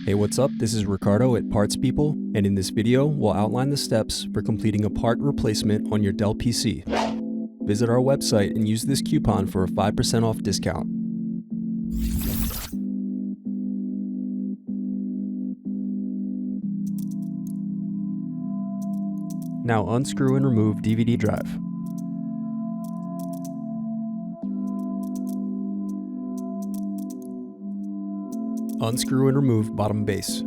Hey, what's up? This is Ricardo at Parts People, and in this video, we'll outline the steps for completing a part replacement on your Dell PC. Visit our website and use this coupon for a 5% off discount. Now unscrew and remove DVD drive. Unscrew and remove bottom base.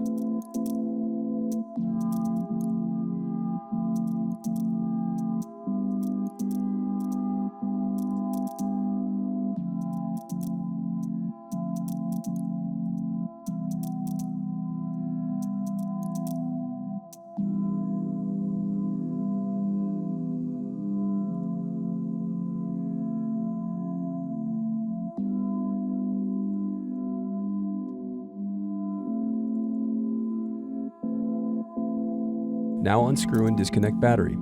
Now unscrew and disconnect battery.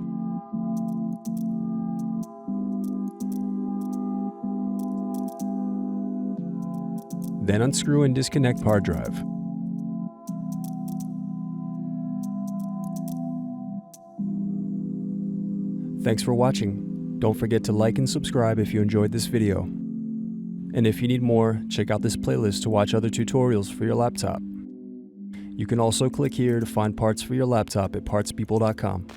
Then unscrew and disconnect hard drive. Thanks for watching. Don't forget to like and subscribe if you enjoyed this video. And if you need more, check out this playlist to watch other tutorials for your laptop. You can also click here to find parts for your laptop at partspeople.com.